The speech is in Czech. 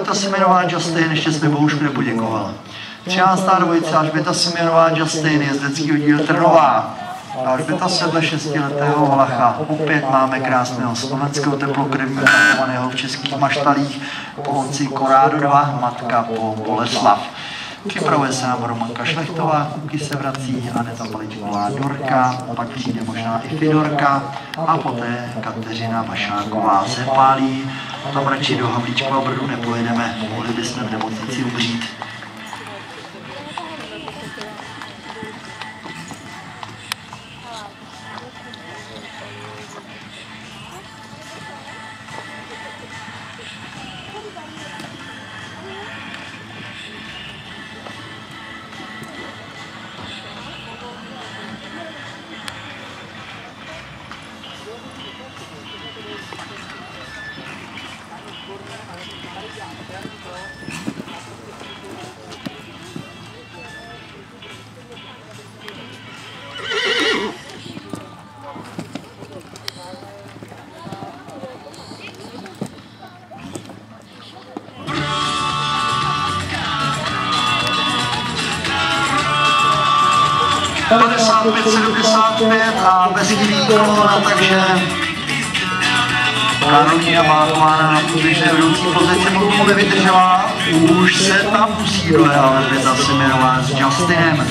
Alžběta Semionová Justin ještě jsme Bohušku nepoděkovala. 13. dvojice Alžběta Semionová Justin, jezdecký oddíl Trnová. Alžběta sedle 6letého Valacha. Opět máme krásného slovenského teplokrevního takovaného v českých maštalích po otci Korádo 2, matka po Boleslav. Připravuje se nám Romanka Šlechtová, Kuky se vrací, Aneta Paličková Dorka, pak přijde možná i Fidorka a poté Kateřina Vašáková se pálí. Tam radši do Havlíčkova Brdu nepojedeme, mohli bychom v nemocnici umřít. A bez chvílíkova, takže Karolína Mákována na průběžné vedoucí pozici moku nevydržela. Už se tam musí dole, ale Alžběta Semionová s Justinem.